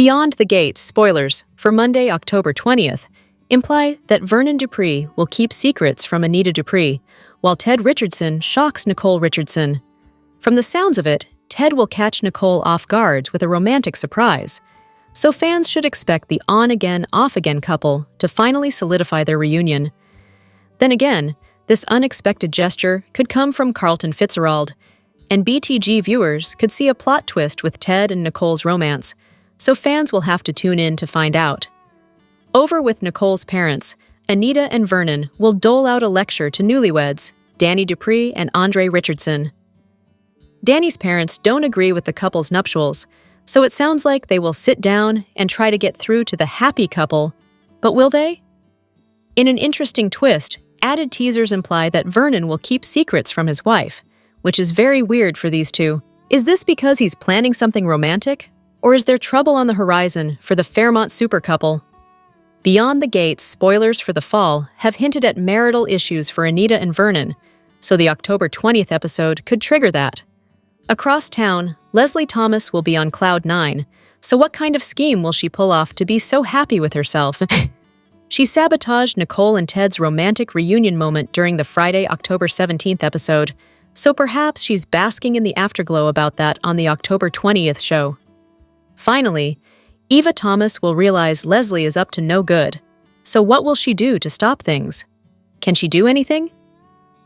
Beyond the Gate spoilers for Monday, October 20th imply that Vernon Dupree will keep secrets from Anita Dupree, while Ted Richardson shocks Nicole Richardson. From the sounds of it, Ted will catch Nicole off guard with a romantic surprise, so fans should expect the on-again, off-again couple to finally solidify their reunion. Then again, this unexpected gesture could come from Carlton Fitzgerald, and BTG viewers could see a plot twist with Ted and Nicole's romance, so fans will have to tune in to find out. Over with Nicole's parents, Anita and Vernon will dole out a lecture to newlyweds, Danny Dupree and Andre Richardson. Danny's parents don't agree with the couple's nuptials, so it sounds like they will sit down and try to get through to the happy couple. But will they? In an interesting twist, added teasers imply that Vernon will keep secrets from his wife, which is very weird for these two. Is this because he's planning something romantic? Or is there trouble on the horizon for the Fairmont super couple? Beyond the Gates spoilers for the fall have hinted at marital issues for Anita and Vernon, so the October 20th episode could trigger that. Across town, Leslie Thomas will be on cloud 9, so what kind of scheme will she pull off to be so happy with herself? She sabotaged Nicole and Ted's romantic reunion moment during the Friday, October 17th episode, so perhaps she's basking in the afterglow about that on the October 20th show. Finally, Eva Thomas will realize Leslie is up to no good, so what will she do to stop things? Can she do anything?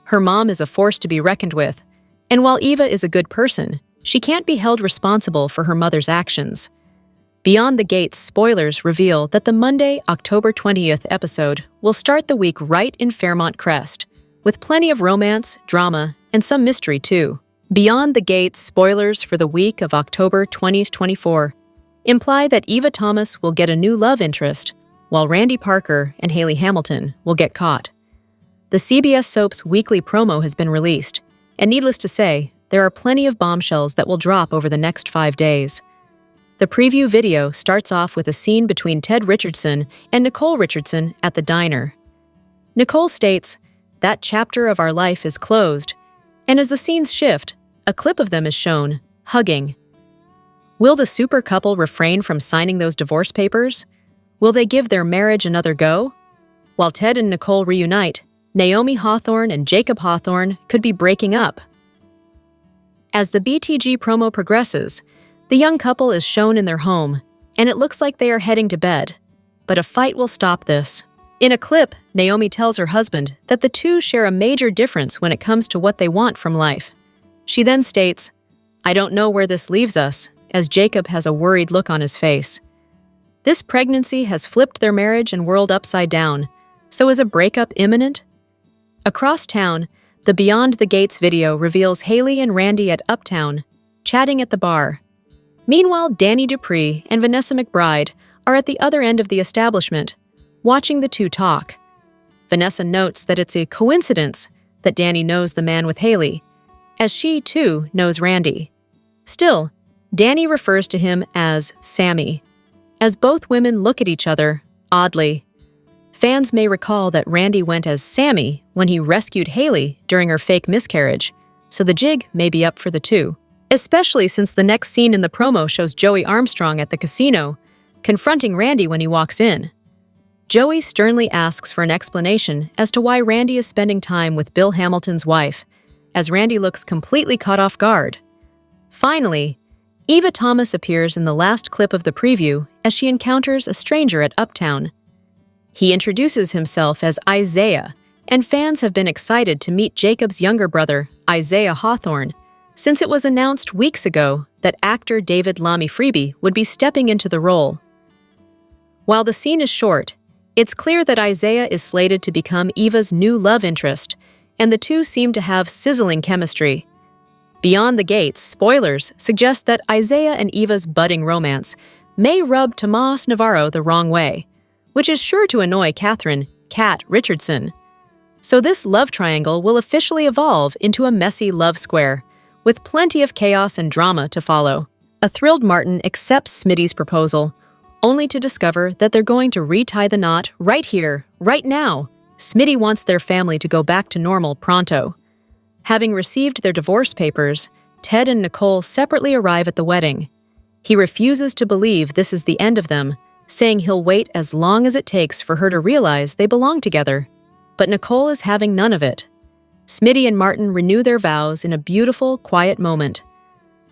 Her mom is a force to be reckoned with, and while Eva is a good person, she can't be held responsible for her mother's actions. Beyond the Gates spoilers reveal that the Monday, October 20th episode will start the week right in Fairmont Crest, with plenty of romance, drama, and some mystery too. Beyond the Gates spoilers for the week of October 2024 imply that Eva Thomas will get a new love interest, while Randy Parker and Haley Hamilton will get caught. The CBS soap's weekly promo has been released, and needless to say, there are plenty of bombshells that will drop over the next 5 days. The preview video starts off with a scene between Ted Richardson and Nicole Richardson at the diner. Nicole states, "That chapter of our life is closed," and as the scenes shift, a clip of them is shown, hugging. Will the super couple refrain from signing those divorce papers? Will they give their marriage another go? While Ted and Nicole reunite, Naomi Hawthorne and Jacob Hawthorne could be breaking up. As the BTG promo progresses, the young couple is shown in their home, and it looks like they are heading to bed. But a fight will stop this. In a clip, Naomi tells her husband that the two share a major difference when it comes to what they want from life. She then states, "I don't know where this leaves us," as Jacob has a worried look on his face. This pregnancy has flipped their marriage and world upside down, so is a breakup imminent? Across town, the Beyond the Gates video reveals Haley and Randy at Uptown, chatting at the bar. Meanwhile, Danny Dupree and Vanessa McBride are at the other end of the establishment, watching the two talk. Vanessa notes that it's a coincidence that Danny knows the man with Haley, as she, too, knows Randy. Still, Danny refers to him as Sammy, as both women look at each other, oddly. Fans may recall that Randy went as Sammy when he rescued Haley during her fake miscarriage, so the jig may be up for the two, especially since the next scene in the promo shows Joey Armstrong at the casino, confronting Randy when he walks in. Joey sternly asks for an explanation as to why Randy is spending time with Bill Hamilton's wife, as Randy looks completely caught off guard. Finally, Eva Thomas appears in the last clip of the preview as she encounters a stranger at Uptown. He introduces himself as Isaiah, and fans have been excited to meet Jacob's younger brother, Isaiah Hawthorne, since it was announced weeks ago that actor David Lamy Freeby would be stepping into the role. While the scene is short, it's clear that Isaiah is slated to become Eva's new love interest, and the two seem to have sizzling chemistry. Beyond the Gates spoilers suggest that Isaiah and Eva's budding romance may rub Tomas Navarro the wrong way, which is sure to annoy Catherine, Kat Richardson. So this love triangle will officially evolve into a messy love square, with plenty of chaos and drama to follow. A thrilled Martin accepts Smitty's proposal, only to discover that they're going to retie the knot right here, right now. Smitty wants their family to go back to normal pronto. Having received their divorce papers, Ted and Nicole separately arrive at the wedding. He refuses to believe this is the end of them, saying he'll wait as long as it takes for her to realize they belong together. But Nicole is having none of it. Smitty and Martin renew their vows in a beautiful, quiet moment.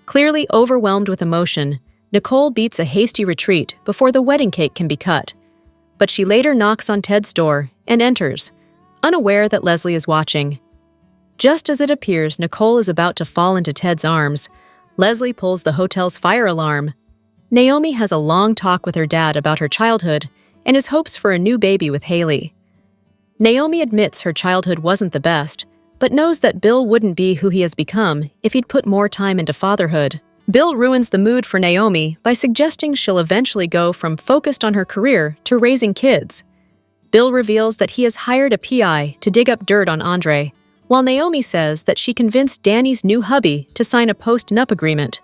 Clearly overwhelmed with emotion, Nicole beats a hasty retreat before the wedding cake can be cut. But she later knocks on Ted's door and enters, unaware that Leslie is watching. Just as it appears Nicole is about to fall into Ted's arms, Leslie pulls the hotel's fire alarm. Naomi has a long talk with her dad about her childhood and his hopes for a new baby with Haley. Naomi admits her childhood wasn't the best, but knows that Bill wouldn't be who he has become if he'd put more time into fatherhood. Bill ruins the mood for Naomi by suggesting she'll eventually go from focused on her career to raising kids. Bill reveals that he has hired a PI to dig up dirt on Andre, while Naomi says that she convinced Danny's new hubby to sign a post-nup agreement.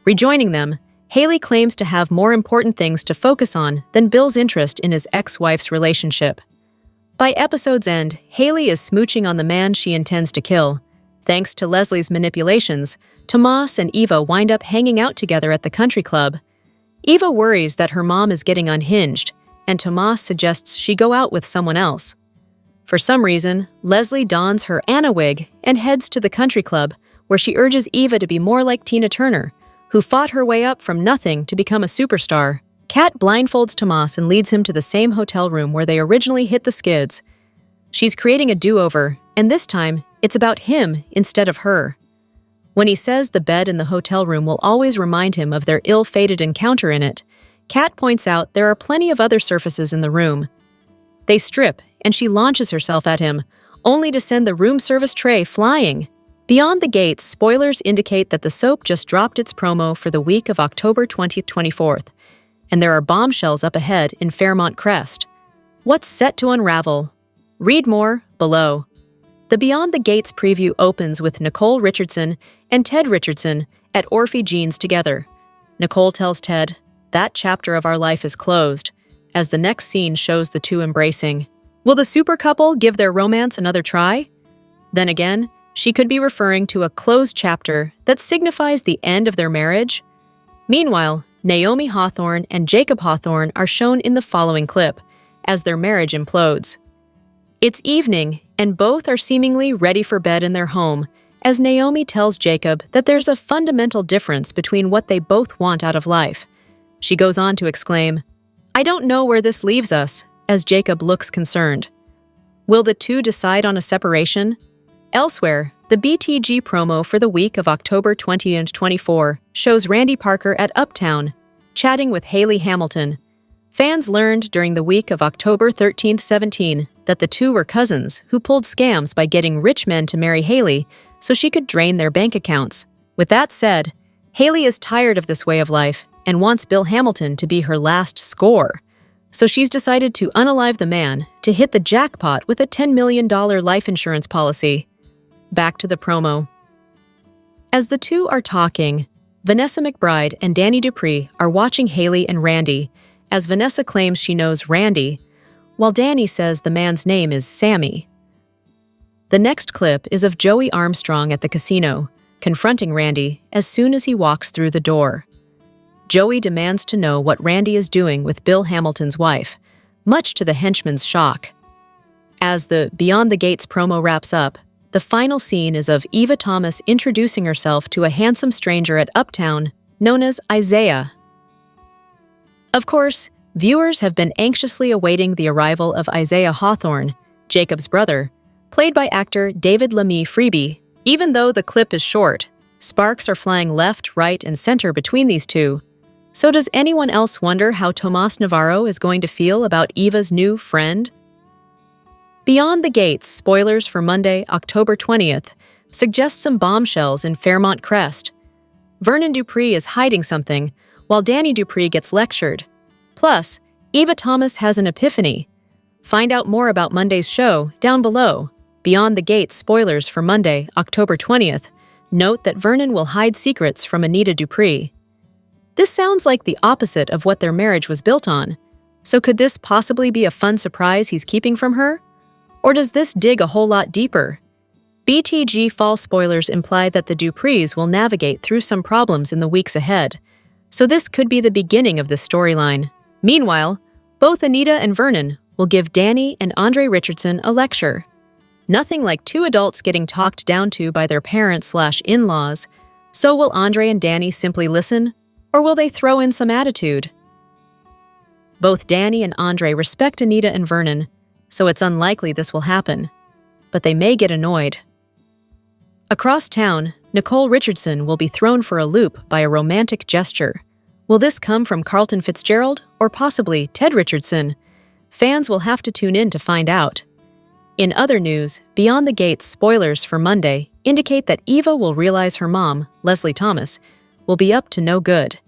Rejoining them, Haley claims to have more important things to focus on than Bill's interest in his ex-wife's relationship. By episode's end, Haley is smooching on the man she intends to kill. Thanks to Leslie's manipulations, Tomas and Eva wind up hanging out together at the country club. Eva worries that her mom is getting unhinged, and Tomas suggests she go out with someone else. For some reason, Leslie dons her Anna wig and heads to the country club, where she urges Eva to be more like Tina Turner, who fought her way up from nothing to become a superstar. Kat blindfolds Tomas and leads him to the same hotel room where they originally hit the skids. She's creating a do-over, and this time, it's about him instead of her. When he says the bed in the hotel room will always remind him of their ill-fated encounter in it, Kat points out there are plenty of other surfaces in the room. They strip, and she launches herself at him, only to send the room service tray flying. Beyond the Gates, spoilers indicate that the soap just dropped its promo for the week of October 20th-24th, and there are bombshells up ahead in Fairmont Crest. What's set to unravel? Read more below. The Beyond the Gates preview opens with Nicole Richardson and Ted Richardson at Orphe Jeans together. Nicole tells Ted, "That chapter of our life is closed," as the next scene shows the two embracing. Will the super couple give their romance another try? Then again, she could be referring to a closed chapter that signifies the end of their marriage. Meanwhile, Naomi Hawthorne and Jacob Hawthorne are shown in the following clip, as their marriage implodes. It's evening, and both are seemingly ready for bed in their home, as Naomi tells Jacob that there's a fundamental difference between what they both want out of life. She goes on to exclaim, "I don't know where this leaves us," as Jacob looks concerned. Will the two decide on a separation? Elsewhere, the BTG promo for the week of October 20 and 24 shows Randy Parker at Uptown, chatting with Haley Hamilton. Fans learned during the week of October 13-17 that the two were cousins who pulled scams by getting rich men to marry Haley so she could drain their bank accounts. With that said, Haley is tired of this way of life and wants Bill Hamilton to be her last score. So she's decided to unalive the man to hit the jackpot with a $10 million life insurance policy. Back to the promo. As the two are talking, Vanessa McBride and Danny Dupree are watching Haley and Randy, as Vanessa claims she knows Randy, while Danny says the man's name is Sammy. The next clip is of Joey Armstrong at the casino, confronting Randy as soon as he walks through the door. Joey demands to know what Randy is doing with Bill Hamilton's wife, much to the henchman's shock. As the Beyond the Gates promo wraps up, the final scene is of Eva Thomas introducing herself to a handsome stranger at Uptown, known as Isaiah. Of course, viewers have been anxiously awaiting the arrival of Isaiah Hawthorne, Jacob's brother, played by actor David Lemmy Freeby. Even though the clip is short, sparks are flying left, right, and center between these two. So does anyone else wonder how Tomas Navarro is going to feel about Eva's new friend? Beyond the Gates, spoilers for Monday, October 20th, suggest some bombshells in Fairmont Crest. Vernon Dupree is hiding something, while Danny Dupree gets lectured. Plus, Eva Thomas has an epiphany. Find out more about Monday's show down below. Beyond the Gates spoilers for Monday, October 20th. Note that Vernon will hide secrets from Anita Dupree. This sounds like the opposite of what their marriage was built on. So could this possibly be a fun surprise he's keeping from her? Or does this dig a whole lot deeper? BTG fall spoilers imply that the Duprees will navigate through some problems in the weeks ahead. so this could be the beginning of this storyline. Meanwhile, both Anita and Vernon will give Danny and Andre Richardson a lecture. Nothing like two adults getting talked down to by their parents/in-laws. So will Andre and Danny simply listen, or will they throw in some attitude? Both Danny and Andre respect Anita and Vernon, so it's unlikely this will happen. But they may get annoyed. Across town, Nicole Richardson will be thrown for a loop by a romantic gesture. Will this come from Carlton Fitzgerald or possibly Ted Richardson? Fans will have to tune in to find out. In other news, Beyond the Gates spoilers for Monday indicate that Eva will realize her mom, Leslie Thomas, will be up to no good.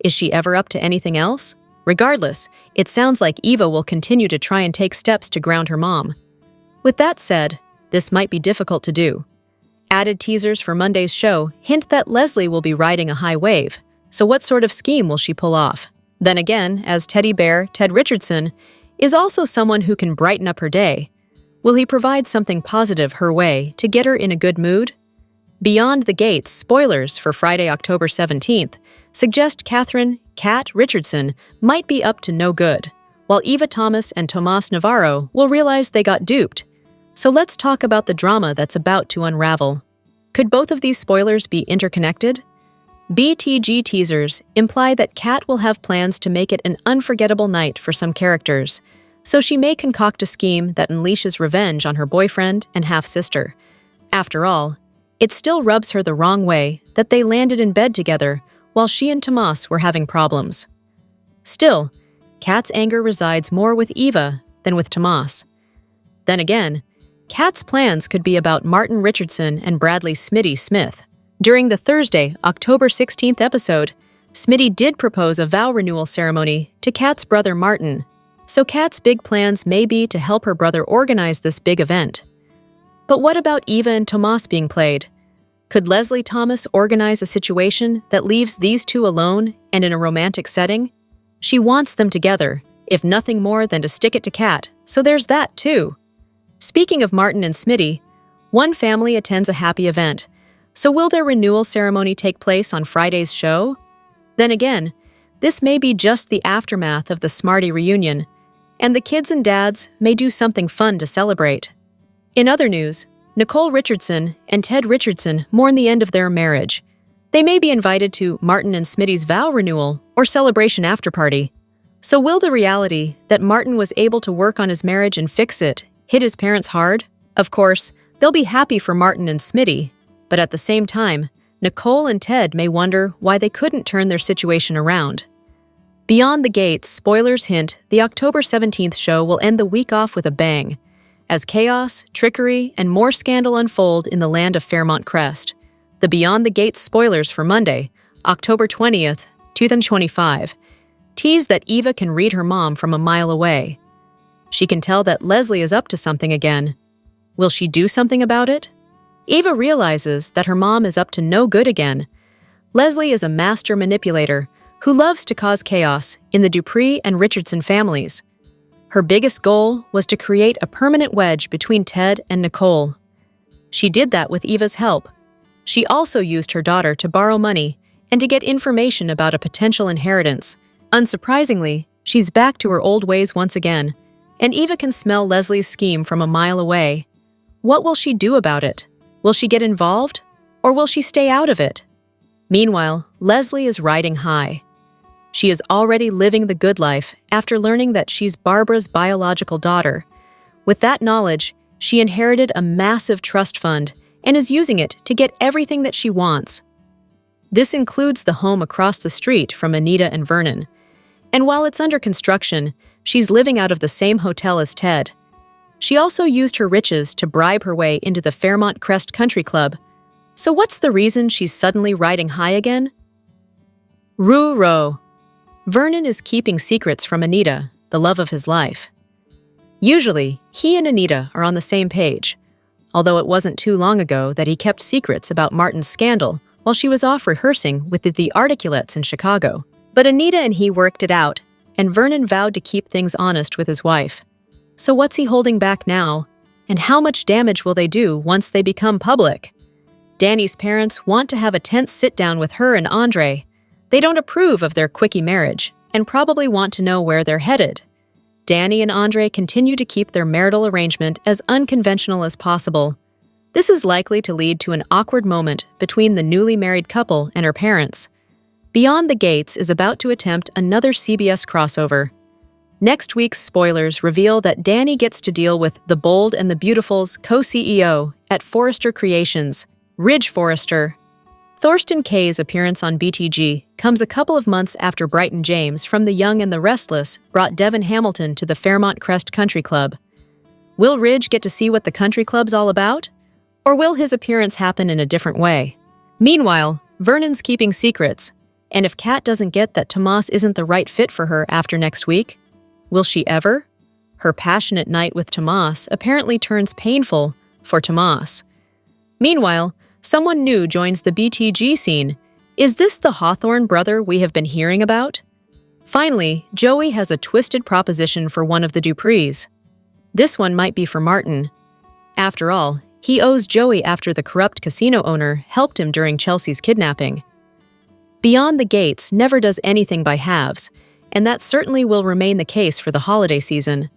Is she ever up to anything else? Regardless, it sounds like Eva will continue to try and take steps to ground her mom. With that said, this might be difficult to do. Added teasers for Monday's show hint that Leslie will be riding a high wave, so what sort of scheme will she pull off? Then again, as teddy bear Ted Richardson is also someone who can brighten up her day, will he provide something positive her way to get her in a good mood? Beyond the Gates spoilers for Friday, October 17th suggest Catherine "Cat" Richardson might be up to no good, while Eva Thomas and Tomas Navarro will realize they got duped. So let's talk about the drama that's about to unravel. Could both of these spoilers be interconnected? BTG teasers imply that Cat will have plans to make it an unforgettable night for some characters, so she may concoct a scheme that unleashes revenge on her boyfriend and half-sister. After all, it still rubs her the wrong way that they landed in bed together while she and Tomas were having problems. Still, Kat's anger resides more with Eva than with Tomas. Then again, Kat's plans could be about Martin Richardson and Bradley "Smitty" Smith. During the Thursday, October 16th episode, Smitty did propose a vow renewal ceremony to Kat's brother Martin, so Kat's big plans may be to help her brother organize this big event. But what about Eva and Tomas being played? Could Leslie Thomas organize a situation that leaves these two alone and in a romantic setting? She wants them together, if nothing more than to stick it to Kat, so there's that too. Speaking of Martin and Smitty, one family attends a happy event, so will their renewal ceremony take place on Friday's show? Then again, this may be just the aftermath of the Smarty reunion, and the kids and dads may do something fun to celebrate. In other news, Nicole Richardson and Ted Richardson mourn the end of their marriage. They may be invited to Martin and Smitty's vow renewal or celebration after-party. So will the reality that Martin was able to work on his marriage and fix it hit his parents hard? Of course, they'll be happy for Martin and Smitty, but at the same time, Nicole and Ted may wonder why they couldn't turn their situation around. Beyond the Gates spoilers hint the October 17th show will end the week off with a bang, as chaos, trickery, and more scandal unfold in the land of Fairmont Crest. The Beyond the Gates spoilers for Monday, October 20th, 2025, tease that Eva can read her mom from a mile away. She can tell that Leslie is up to something again. Will she do something about it? Eva realizes that her mom is up to no good again. Leslie is a master manipulator who loves to cause chaos in the Dupree and Richardson families. Her biggest goal was to create a permanent wedge between Ted and Nicole. She did that with Eva's help. She also used her daughter to borrow money and to get information about a potential inheritance. Unsurprisingly, she's back to her old ways once again, and Eva can smell Leslie's scheme from a mile away. What will she do about it? Will she get involved, or will she stay out of it? Meanwhile, Leslie is riding high. She is already living the good life after learning that she's Barbara's biological daughter. With that knowledge, she inherited a massive trust fund and is using it to get everything that she wants. This includes the home across the street from Anita and Vernon. And while it's under construction, she's living out of the same hotel as Ted. She also used her riches to bribe her way into the Fairmont Crest Country Club. So what's the reason she's suddenly riding high again? Roo-row. Vernon is keeping secrets from Anita, the love of his life. Usually, he and Anita are on the same page, although it wasn't too long ago that he kept secrets about Martin's scandal while she was off rehearsing with the Articulates in Chicago. But Anita and he worked it out, and Vernon vowed to keep things honest with his wife. So what's he holding back now? And how much damage will they do once they become public? Danny's parents want to have a tense sit-down with her and Andre, They don't approve of their quickie marriage and probably want to know where they're headed. Danny and Andre continue to keep their marital arrangement as unconventional as possible. This is likely to lead to an awkward moment between the newly married couple and her parents. Beyond the Gates is about to attempt another CBS crossover. Next week's spoilers reveal that Danny gets to deal with The Bold and the Beautiful's co-CEO at Forrester Creations, Ridge Forrester. Thorsten Kaye's appearance on BTG comes a couple of months after Bryton James from The Young and the Restless brought Devin Hamilton to the Fairmont Crest Country Club. Will Ridge get to see what the country club's all about? Or will his appearance happen in a different way? Meanwhile, Vernon's keeping secrets, and if Kat doesn't get that Tomas isn't the right fit for her after next week, will she ever? Her passionate night with Tomas apparently turns painful for Tomas. Meanwhile, someone new joins the BTG scene. Is this the Hawthorne brother we have been hearing about? Finally, Joey has a twisted proposition for one of the Duprees. This one might be for Martin. After all, he owes Joey after the corrupt casino owner helped him during Chelsea's kidnapping. Beyond the Gates never does anything by halves, and that certainly will remain the case for the holiday season.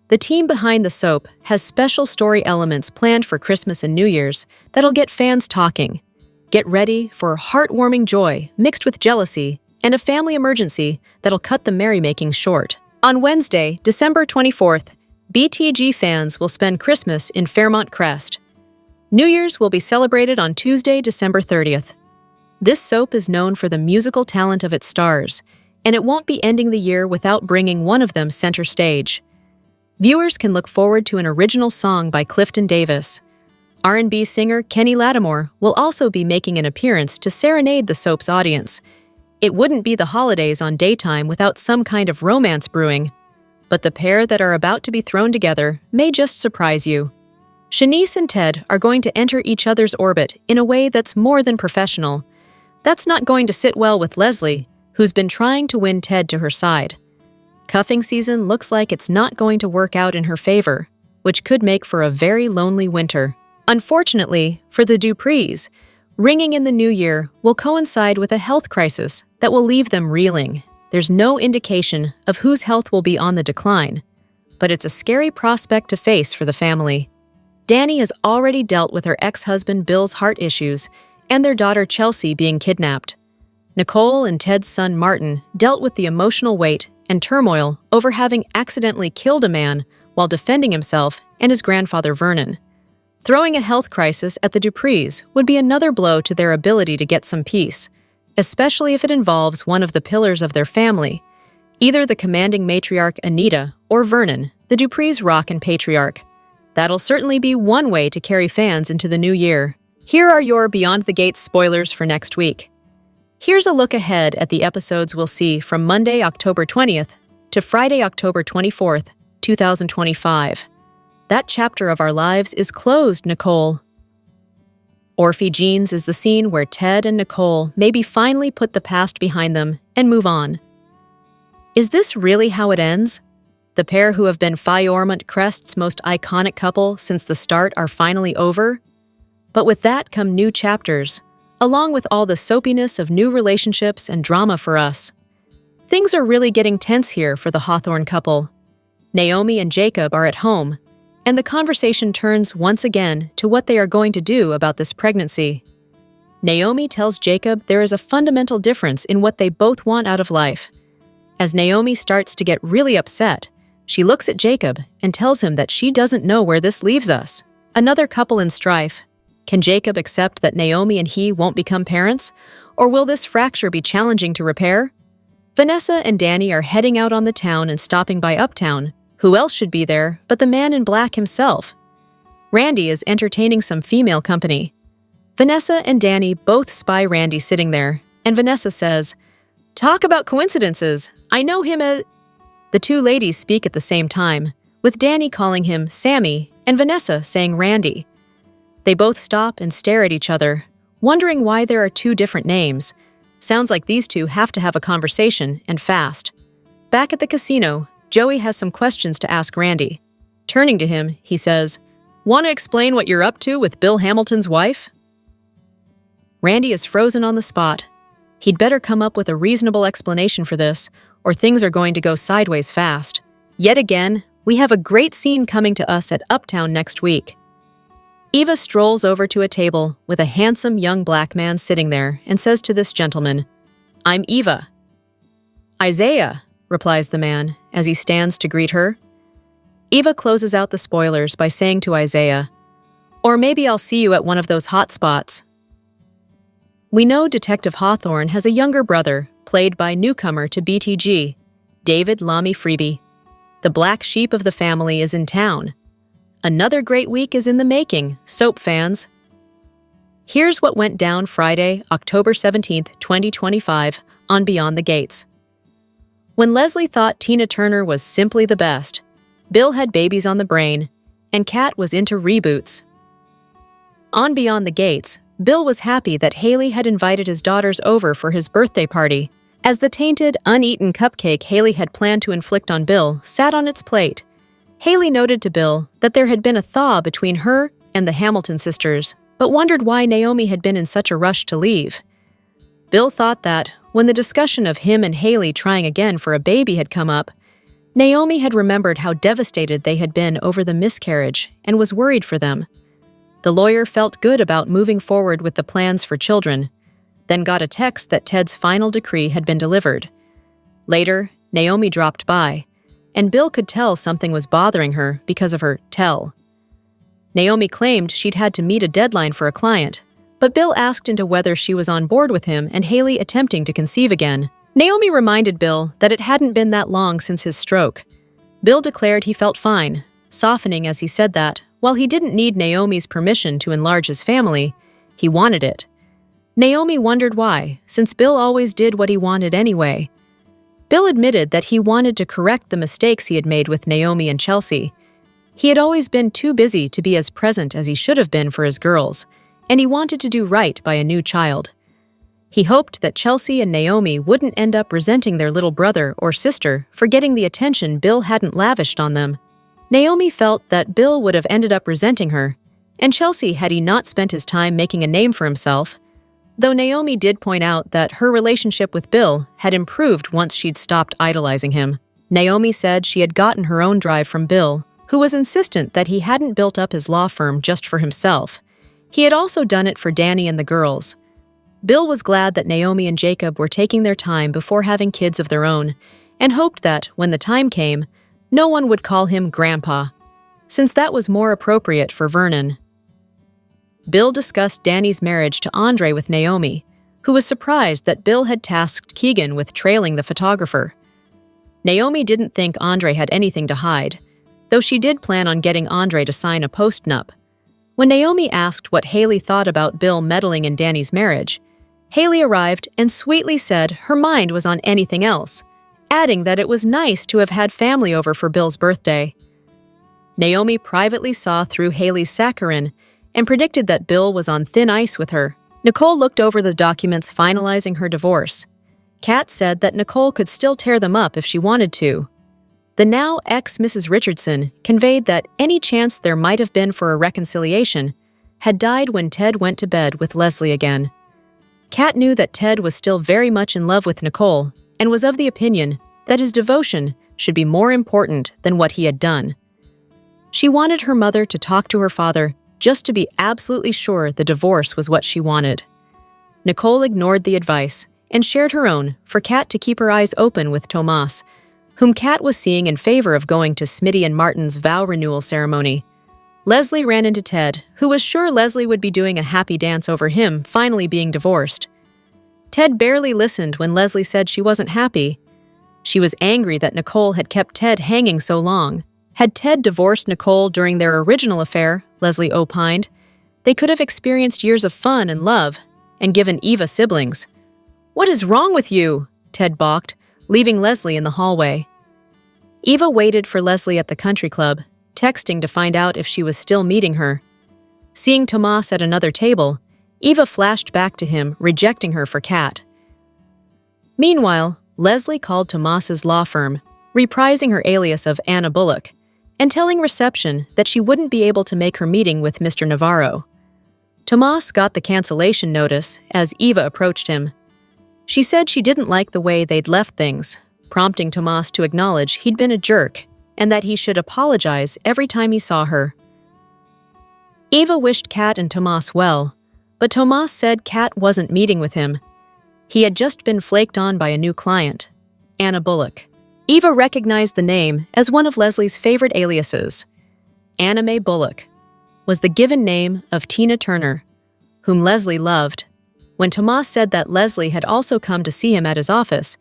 The team behind the soap has special story elements planned for Christmas and New Year's that'll get fans talking. Get ready for heartwarming joy mixed with jealousy and a family emergency that'll cut the merrymaking short. On Wednesday, December 24th, BTG fans will spend Christmas in Fairmont Crest. New Year's will be celebrated on Tuesday, December 30th. This soap is known for the musical talent of its stars, and it won't be ending the year without bringing one of them center stage. Viewers can look forward to an original song by Clifton Davis. R&B singer Kenny Lattimore will also be making an appearance to serenade the soap's audience. It wouldn't be the holidays on daytime without some kind of romance brewing. But the pair that are about to be thrown together may just surprise you. Shanice and Ted are going to enter each other's orbit in a way that's more than professional. That's not going to sit well with Leslie, who's been trying to win Ted to her side. Cuffing season looks like it's not going to work out in her favor, which could make for a very lonely winter. Unfortunately, for the Duprees, ringing in the new year will coincide with a health crisis that will leave them reeling. There's no indication of whose health will be on the decline, but it's a scary prospect to face for the family. Danny has already dealt with her ex-husband Bill's heart issues and their daughter Chelsea being kidnapped. Nicole and Ted's son Martin dealt with the emotional weight and turmoil over having accidentally killed a man while defending himself and his grandfather Vernon. Throwing a health crisis at the Duprees would be another blow to their ability to get some peace, especially if it involves one of the pillars of their family, either the commanding matriarch Anita or Vernon, the Duprees' rock and patriarch. That'll certainly be one way to carry fans into the new year. Here are your Beyond the Gates spoilers for next week. Here's a look ahead at the episodes we'll see from Monday, October 20th to Friday, October 24th, 2025. That chapter of our lives is closed, Nicole. Orphe Jeans is the scene where Ted and Nicole maybe finally put the past behind them and move on. Is this really how it ends? The pair who have been Fairmont Crest's most iconic couple since the start are finally over? But with that come new chapters, along with all the soapiness of new relationships and drama for us. Things are really getting tense here for the Hawthorne couple. Naomi and Jacob are at home, and the conversation turns once again to what they are going to do about this pregnancy. Naomi tells Jacob there is a fundamental difference in what they both want out of life. As Naomi starts to get really upset, she looks at Jacob and tells him that she doesn't know where this leaves us. Another couple in strife. Can Jacob accept that Naomi and he won't become parents, or will this fracture be challenging to repair? Vanessa and Danny are heading out on the town and stopping by Uptown. Who else should be there but the man in black himself? Randy is entertaining some female company. Vanessa and Danny both spy Randy sitting there, and Vanessa says, "Talk about coincidences. I know him as..." The two ladies speak at the same time, with Danny calling him Sammy and Vanessa saying Randy. They both stop and stare at each other, wondering why there are two different names. Sounds like these two have to have a conversation, and fast. Back at the casino, Joey has some questions to ask Randy. Turning to him, he says, "Want to explain what you're up to with Bill Hamilton's wife?" Randy is frozen on the spot. He'd better come up with a reasonable explanation for this, or things are going to go sideways fast. Yet again, we have a great scene coming to us at Uptown next week. Eva strolls over to a table with a handsome young black man sitting there and says to this gentleman, "I'm Eva." "Isaiah," replies the man as he stands to greet her. Eva closes out the spoilers by saying to Isaiah, "Or maybe I'll see you at one of those hot spots." We know Detective Hawthorne has a younger brother, played by newcomer to BTG, David Lamy Freeby. The black sheep of the family is in town. Another great week is in the making, soap fans. Here's what went down Friday, October 17th, 2025, on Beyond the Gates. When Leslie thought Tina Turner was simply the best, Bill had babies on the brain, and Kat was into reboots. On Beyond the Gates, Bill was happy that Haley had invited his daughters over for his birthday party, as the tainted, uneaten cupcake Haley had planned to inflict on Bill sat on its plate. Haley noted to Bill that there had been a thaw between her and the Hamilton sisters, but wondered why Naomi had been in such a rush to leave. Bill thought that, when the discussion of him and Haley trying again for a baby had come up, Naomi had remembered how devastated they had been over the miscarriage and was worried for them. The lawyer felt good about moving forward with the plans for children, then got a text that Ted's final decree had been delivered. Later, Naomi dropped by, and Bill could tell something was bothering her because of her tell. Naomi claimed she'd had to meet a deadline for a client, but Bill asked into whether she was on board with him and Haley attempting to conceive again. Naomi reminded Bill that it hadn't been that long since his stroke. Bill declared he felt fine, softening as he said that, while he didn't need Naomi's permission to enlarge his family, he wanted it. Naomi wondered why, since Bill always did what he wanted anyway. Bill admitted that he wanted to correct the mistakes he had made with Naomi and Chelsea. He had always been too busy to be as present as he should have been for his girls, and he wanted to do right by a new child. He hoped that Chelsea and Naomi wouldn't end up resenting their little brother or sister for getting the attention Bill hadn't lavished on them. Naomi felt that Bill would have ended up resenting her, and Chelsea had he not spent his time making a name for himself, though Naomi did point out that her relationship with Bill had improved once she'd stopped idolizing him. Naomi said she had gotten her own drive from Bill, who was insistent that he hadn't built up his law firm just for himself. He had also done it for Danny and the girls. Bill was glad that Naomi and Jacob were taking their time before having kids of their own, and hoped that, when the time came, no one would call him Grandpa, since that was more appropriate for Vernon. Bill discussed Danny's marriage to Andre with Naomi, who was surprised that Bill had tasked Keegan with trailing the photographer. Naomi didn't think Andre had anything to hide, though she did plan on getting Andre to sign a postnup. When Naomi asked what Haley thought about Bill meddling in Danny's marriage, Haley arrived and sweetly said her mind was on anything else, adding that it was nice to have had family over for Bill's birthday. Naomi privately saw through Haley's saccharine and predicted that Bill was on thin ice with her. Nicole looked over the documents finalizing her divorce. Kat said that Nicole could still tear them up if she wanted to. The now ex-Mrs. Richardson conveyed that any chance there might have been for a reconciliation had died when Ted went to bed with Leslie again. Kat knew that Ted was still very much in love with Nicole and was of the opinion that his devotion should be more important than what he had done. She wanted her mother to talk to her father just to be absolutely sure the divorce was what she wanted. Nicole ignored the advice and shared her own for Kat to keep her eyes open with Tomas, whom Kat was seeing in favor of going to Smitty and Martin's vow renewal ceremony. Leslie ran into Ted, who was sure Leslie would be doing a happy dance over him finally being divorced. Ted barely listened when Leslie said she wasn't happy. She was angry that Nicole had kept Ted hanging so long. Had Ted divorced Nicole during their original affair, Leslie opined, they could have experienced years of fun and love and given Eva siblings. "What is wrong with you?" Ted balked, leaving Leslie in the hallway. Eva waited for Leslie at the country club, texting to find out if she was still meeting her. Seeing Tomas at another table, Eva flashed back to him, rejecting her for Kat. Meanwhile, Leslie called Tomas's law firm, reprising her alias of Anna Bullock, and telling reception that she wouldn't be able to make her meeting with Mr. Navarro. Tomas got the cancellation notice as Eva approached him. She said she didn't like the way they'd left things, prompting Tomas to acknowledge he'd been a jerk and that he should apologize every time he saw her. Eva wished Kat and Tomas well, but Tomas said Kat wasn't meeting with him. He had just been flaked on by a new client, Anna Bullock. Eva recognized the name as one of Leslie's favorite aliases. Anna Mae Bullock was the given name of Tina Turner, whom Leslie loved. When Tomas said that Leslie had also come to see him at his office,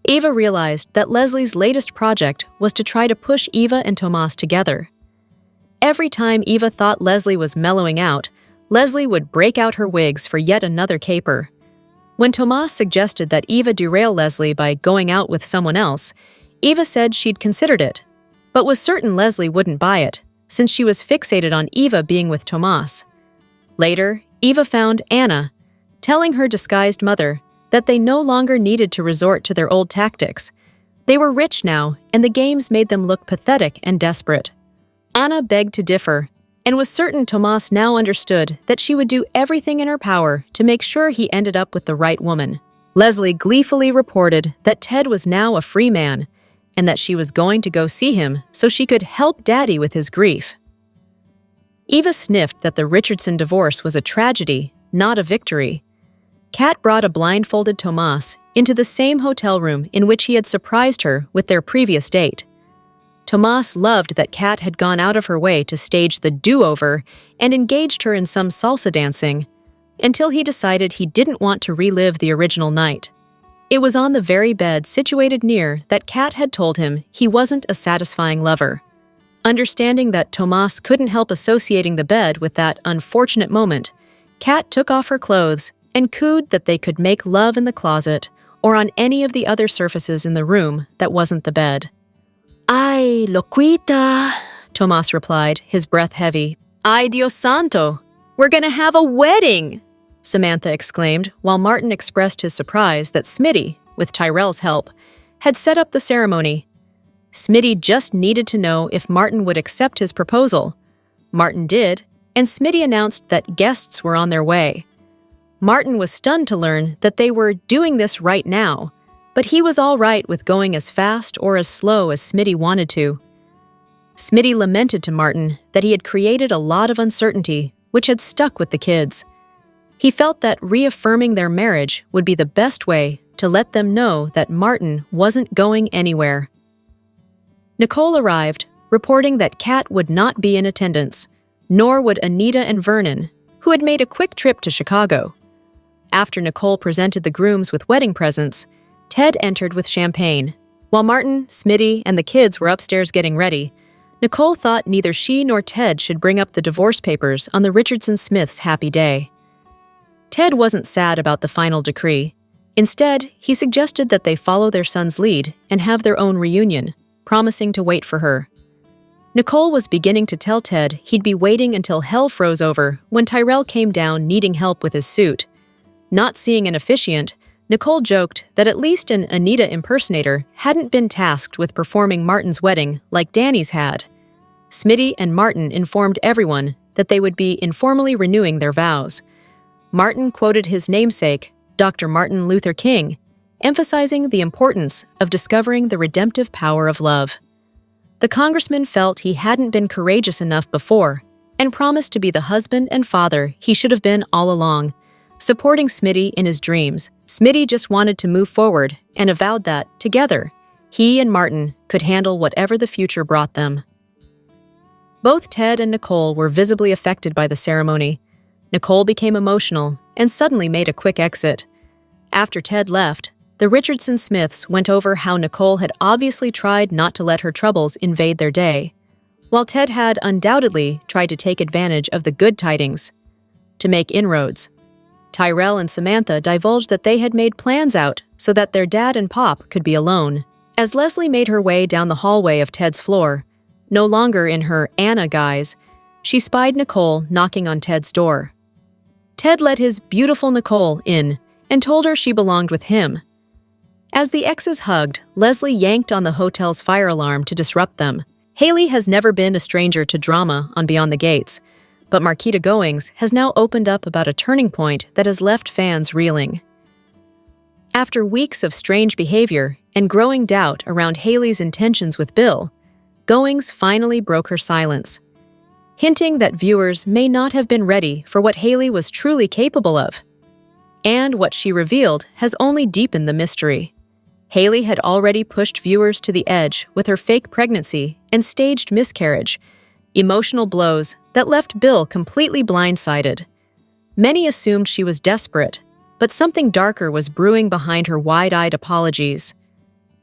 Eva realized that Leslie's latest project was to try to push Eva and Tomas together. Every time Eva thought Leslie was mellowing out, Leslie would break out her wigs for yet another caper. When Tomas suggested that Eva derail Leslie by going out with someone else, Eva said she'd considered it, but was certain Leslie wouldn't buy it, since she was fixated on Eva being with Tomas. Later, Eva found Anna, telling her disguised mother that they no longer needed to resort to their old tactics. They were rich now, and the games made them look pathetic and desperate. Anna begged to differ, and was certain Tomas now understood that she would do everything in her power to make sure he ended up with the right woman. Leslie gleefully reported that Ted was now a free man, and that she was going to go see him so she could help Daddy with his grief. Eva sniffed that the Richardson divorce was a tragedy, not a victory. Kat brought a blindfolded Tomas into the same hotel room in which he had surprised her with their previous date. Tomas loved that Kat had gone out of her way to stage the do-over and engaged her in some salsa dancing, until he decided he didn't want to relive the original night. It was on the very bed situated near that Kat had told him he wasn't a satisfying lover. Understanding that Tomas couldn't help associating the bed with that unfortunate moment, Kat took off her clothes and cooed that they could make love in the closet or on any of the other surfaces in the room that wasn't the bed. "Ay, loquita," Tomas replied, his breath heavy. "Ay, Dios santo, we're gonna have a wedding!" Samantha exclaimed, while Martin expressed his surprise that Smitty, with Tyrell's help, had set up the ceremony. Smitty just needed to know if Martin would accept his proposal. Martin did, and Smitty announced that guests were on their way. Martin was stunned to learn that they were doing this right now, but he was all right with going as fast or as slow as Smitty wanted to. Smitty lamented to Martin that he had created a lot of uncertainty, which had stuck with the kids. He felt that reaffirming their marriage would be the best way to let them know that Martin wasn't going anywhere. Nicole arrived, reporting that Kat would not be in attendance, nor would Anita and Vernon, who had made a quick trip to Chicago. After Nicole presented the grooms with wedding presents, Ted entered with champagne. While Martin, Smitty, and the kids were upstairs getting ready, Nicole thought neither she nor Ted should bring up the divorce papers on the Richardson Smiths' happy day. Ted wasn't sad about the final decree. Instead, he suggested that they follow their son's lead and have their own reunion, promising to wait for her. Nicole was beginning to tell Ted he'd be waiting until hell froze over when Tyrell came down needing help with his suit. Not seeing an officiant, Nicole joked that at least an Anita impersonator hadn't been tasked with performing Martin's wedding like Danny's had. Smitty and Martin informed everyone that they would be informally renewing their vows. Martin quoted his namesake, Dr. Martin Luther King, emphasizing the importance of discovering the redemptive power of love. The congressman felt he hadn't been courageous enough before and promised to be the husband and father he should have been all along, supporting Smitty in his dreams. Smitty just wanted to move forward and avowed that, together, he and Martin could handle whatever the future brought them. Both Ted and Nicole were visibly affected by the ceremony. Nicole became emotional and suddenly made a quick exit. After Ted left, the Richardson Smiths went over how Nicole had obviously tried not to let her troubles invade their day, while Ted had undoubtedly tried to take advantage of the good tidings to make inroads. Tyrell and Samantha divulged that they had made plans out so that their dad and Pop could be alone. As Leslie made her way down the hallway of Ted's floor, no longer in her Anna guise, she spied Nicole knocking on Ted's door. Ted let his beautiful Nicole in and told her she belonged with him. As the exes hugged, Leslie yanked on the hotel's fire alarm to disrupt them. Haley has never been a stranger to drama on Beyond the Gates, but Marquita Goings has now opened up about a turning point that has left fans reeling. After weeks of strange behavior and growing doubt around Haley's intentions with Bill, Goings finally broke her silence, hinting that viewers may not have been ready for what Haley was truly capable of. And what she revealed has only deepened the mystery. Haley had already pushed viewers to the edge with her fake pregnancy and staged miscarriage, emotional blows that left Bill completely blindsided. Many assumed she was desperate, but something darker was brewing behind her wide-eyed apologies.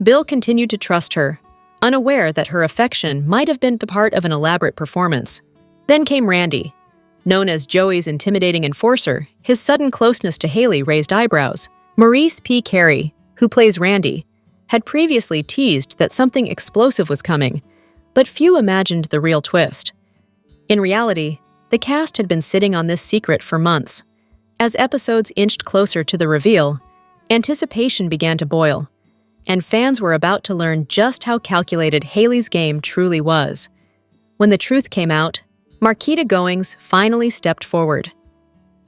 Bill continued to trust her, unaware that her affection might have been part of an elaborate performance. Then came Randy. Known as Joey's intimidating enforcer, his sudden closeness to Haley raised eyebrows. Maurice P. Carey, who plays Randy, had previously teased that something explosive was coming, but few imagined the real twist. In reality, the cast had been sitting on this secret for months. As episodes inched closer to the reveal, anticipation began to boil, and fans were about to learn just how calculated Haley's game truly was. When the truth came out, Marquita Goings finally stepped forward.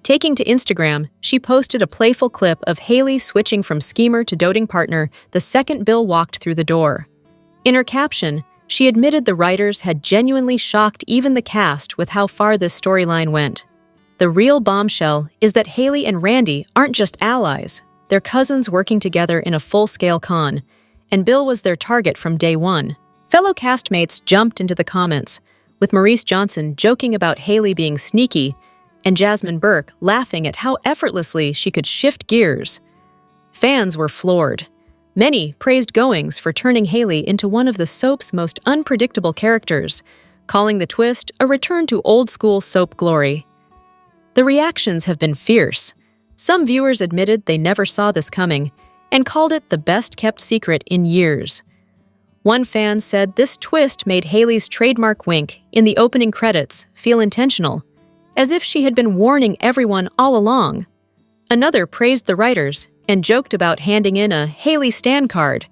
Taking to Instagram, she posted a playful clip of Haley switching from schemer to doting partner the second Bill walked through the door. In her caption, she admitted the writers had genuinely shocked even the cast with how far this storyline went. The real bombshell is that Haley and Randy aren't just allies, they're cousins working together in a full-scale con, and Bill was their target from day one. Fellow castmates jumped into the comments, with Maurice Johnson joking about Haley being sneaky and Jasmine Burke laughing at how effortlessly she could shift gears. Fans were floored. Many praised Goings for turning Haley into one of the soap's most unpredictable characters, calling the twist a return to old-school soap glory. The reactions have been fierce. Some viewers admitted they never saw this coming and called it the best-kept secret in years. One fan said this twist made Haley's trademark wink in the opening credits feel intentional, as if she had been warning everyone all along. Another praised the writers and joked about handing in a Haley Stan card,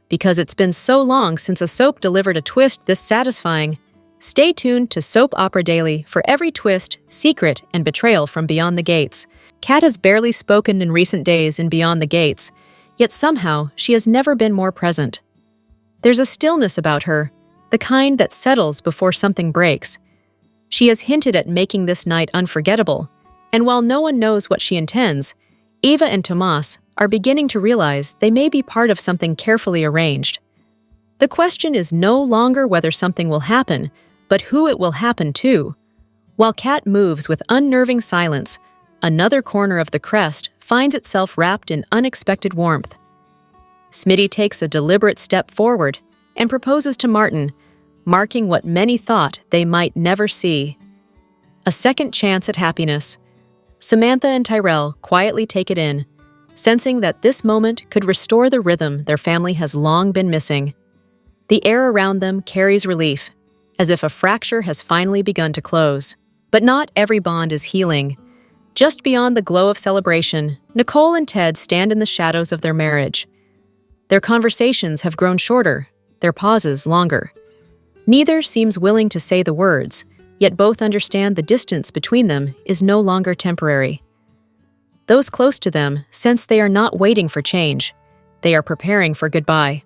because it's been so long since a soap delivered a twist this satisfying. Stay tuned to Soap Opera Daily for every twist, secret, and betrayal from Beyond the Gates. Kat has barely spoken in recent days in Beyond the Gates, yet somehow she has never been more present. There's a stillness about her, the kind that settles before something breaks. She has hinted at making this night unforgettable, and while no one knows what she intends, Eva and Tomas are beginning to realize they may be part of something carefully arranged. The question is no longer whether something will happen, but who it will happen to. While Kat moves with unnerving silence, another corner of the crest finds itself wrapped in unexpected warmth. Smitty takes a deliberate step forward and proposes to Martin, marking what many thought they might never see. A second chance at happiness. Samantha and Tyrell quietly take it in, sensing that this moment could restore the rhythm their family has long been missing. The air around them carries relief, as if a fracture has finally begun to close. But not every bond is healing. Just beyond the glow of celebration, Nicole and Ted stand in the shadows of their marriage. Their conversations have grown shorter, their pauses longer. Neither seems willing to say the words, yet both understand the distance between them is no longer temporary. Those close to them sense they are not waiting for change. They are preparing for goodbye.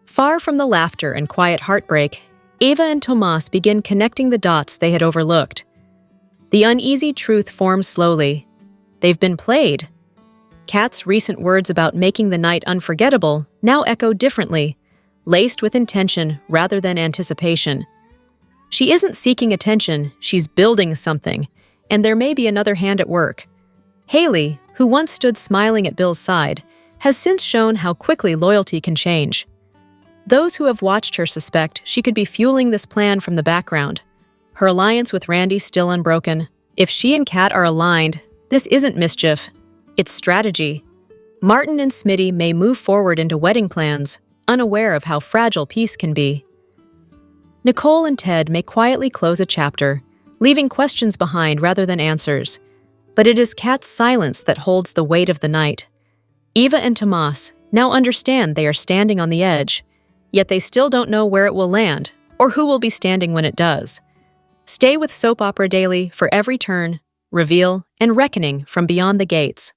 Far from the laughter and quiet heartbreak, Eva and Tomas begin connecting the dots they had overlooked. The uneasy truth forms slowly. They've been played. Kat's recent words about making the night unforgettable now echo differently, laced with intention rather than anticipation. She isn't seeking attention, she's building something, and there may be another hand at work. Haley, who once stood smiling at Bill's side, has since shown how quickly loyalty can change. Those who have watched her suspect she could be fueling this plan from the background. Her alliance with Randy still unbroken. If she and Kat are aligned, this isn't mischief, it's strategy. Martin and Smitty may move forward into wedding plans, unaware of how fragile peace can be. Nicole and Ted may quietly close a chapter, leaving questions behind rather than answers. But it is Kat's silence that holds the weight of the night. Eva and Tomas now understand they are standing on the edge, yet they still don't know where it will land or who will be standing when it does. Stay with Soap Opera Daily for every turn, reveal, and reckoning from Beyond the Gates.